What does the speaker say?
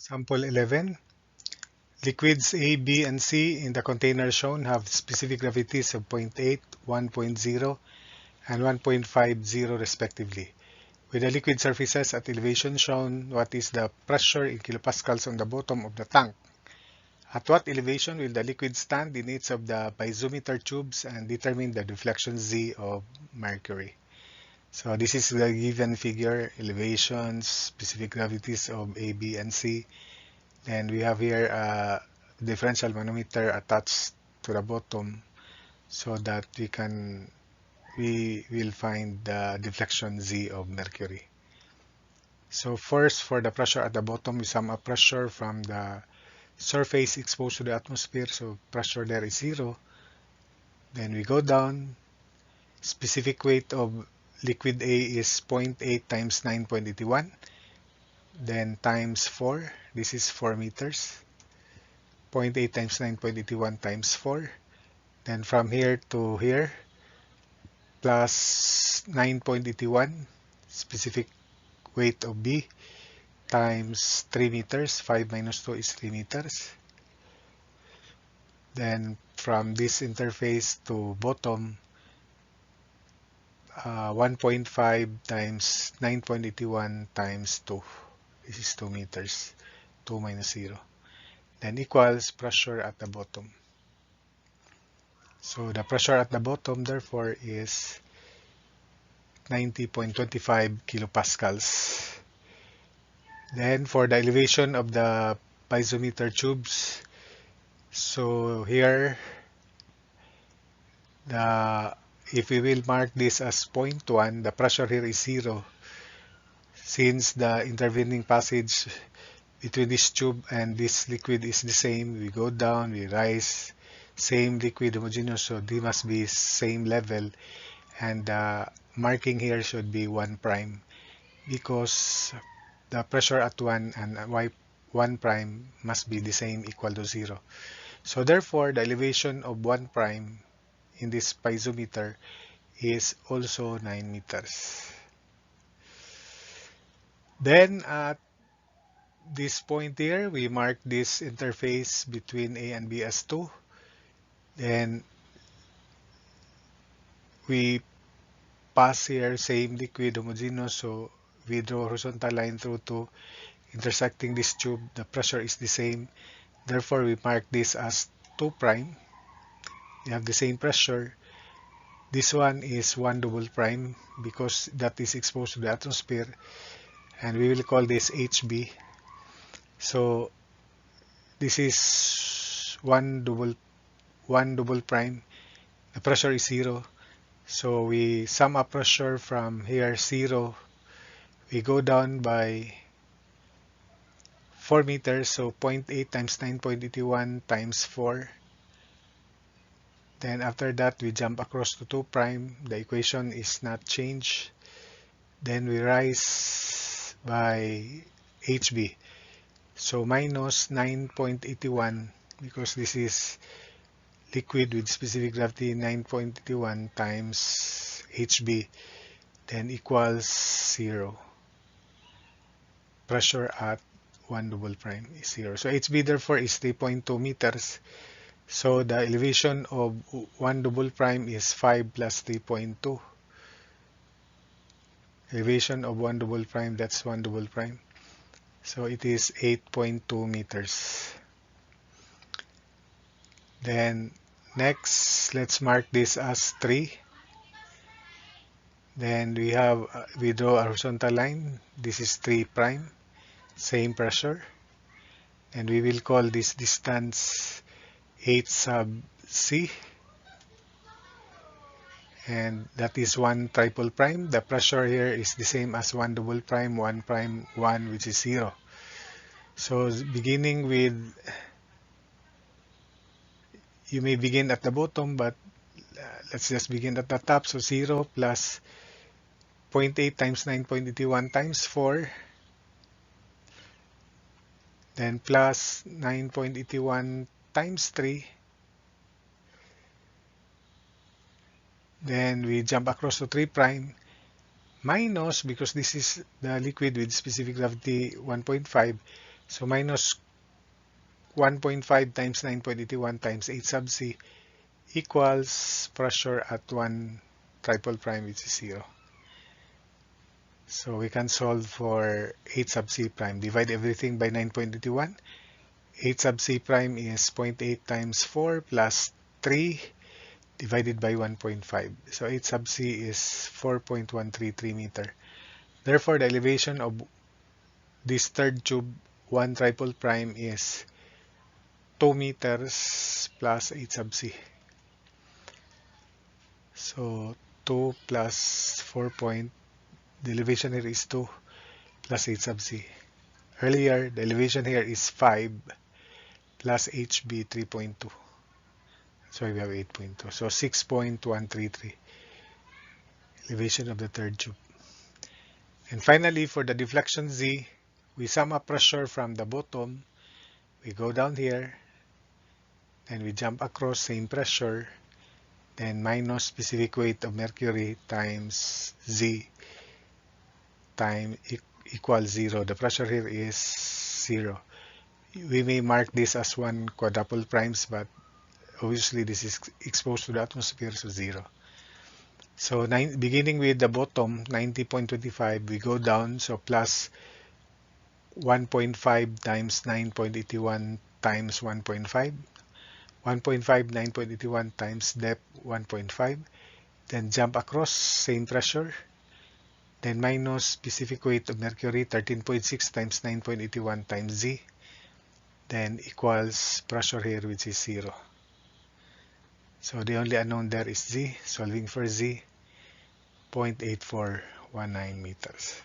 Sample 11. Liquids A, B, and C in the container shown have specific gravities of 0.8, 1.0, and 1.50 respectively. With the liquid surfaces at elevation shown, what is the pressure in kilopascals on the bottom of the tank? At what elevation will the liquid stand in each of the piezometer tubes, and determine the deflection Z of mercury? So this is the given figure, elevations, specific gravities of A, B, and C. And we have here a differential manometer attached to the bottom so that we will find the deflection Z of mercury. So first, for the pressure at the bottom, we sum up pressure from the surface exposed to the atmosphere. So pressure there is 0. Then we go down. Specific weight of liquid A is 0.8 times 9.81. Then times 4. This is 4 meters. 0.8 times 9.81 times 4. Then from here to here, plus 9.81 specific weight of B times 3 meters. 5 minus 2 is 3 meters. Then from this interface to bottom, 1.5 times 9.81 times 2. This is 2 meters. 2 minus 0. Then equals pressure at the bottom. So the pressure at the bottom, therefore, is 90.25 kilopascals. Then for the elevation of the piezometer tubes, so here, if we will mark this as 0.1, the pressure here is 0. Since the intervening passage between this tube and this liquid is the same, we go down, we rise, same liquid homogeneous, so they must be same level, and the marking here should be 1 prime because the pressure at 1 and 1 prime must be the same, equal to 0. So therefore, the elevation of 1 prime in this piezometer is also 9 meters. Then at this point here, we mark this interface between A and B as 2. Then we pass here same liquid homogeneous, so we draw a horizontal line through 2 intersecting this tube. The pressure is the same, therefore we mark this as 2 prime. We have the same pressure. This one is 1 double prime because that is exposed to the atmosphere, and we will call this HB. So this is 1 double prime. The pressure is 0. So we sum up pressure from here 0. We go down by 4 meters, so 0.8 times 9.81 times 4. Then after that, we jump across to 2 prime. The equation is not changed. Then we rise by HB. So minus 9.81 because this is liquid with specific gravity 9.81 times HB, then equals 0. Pressure at 1 double prime is 0. So HB therefore is 3.2 meters. So the elevation of 1 double prime is 5 plus 3.2. Elevation of 1 double prime, that's 1 double prime. So it is 8.2 meters. Then next, let's mark this as 3. Then we draw a horizontal line. This is 3 prime, same pressure. And we will call this distance 8 sub C. And that is 1 triple prime. The pressure here is the same as 1 double prime, 1 prime, 1, which is 0. So beginning with, you may begin at the bottom, but let's just begin at the top. So 0 plus 0.8 times 9.81 times 4. Then plus 9.81 times 3. Then we jump across to 3 prime. Minus, because this is the liquid with specific gravity 1.5. So minus 1.5 times 9.81 times 8 sub c equals pressure at 1 triple prime, which is 0. So we can solve for 8 sub c prime. Divide everything by 9.81. 8 sub c prime is 0.8 times 4 plus 3 divided by 1.5. So 8 sub c is 4.133 meter. Therefore, the elevation of this third tube, 1 triple prime, is 2 meters plus 8 sub c. So 2 plus 4 point, the elevation here is 2 plus 8 sub c. Earlier, the elevation here is 5 plus HB 3.2. So we have 8.2. So 6.133 elevation of the third tube. And finally, for the deflection Z, we sum up pressure from the bottom. We go down here, and we jump across same pressure, then minus specific weight of mercury times Z time equals 0. The pressure here is 0. We may mark this as 1 quadruple primes, but obviously this is exposed to the atmosphere, so 0. So beginning with the bottom, 90.25, we go down, so plus 1.5 times 9.81 times 1.5. 1.5, 9.81 times depth 1.5. Then jump across, same pressure. Then minus specific weight of mercury, 13.6 times 9.81 times Z. Then equals pressure here, which is 0. So the only unknown there is Z. Solving for Z, 0.8419 meters.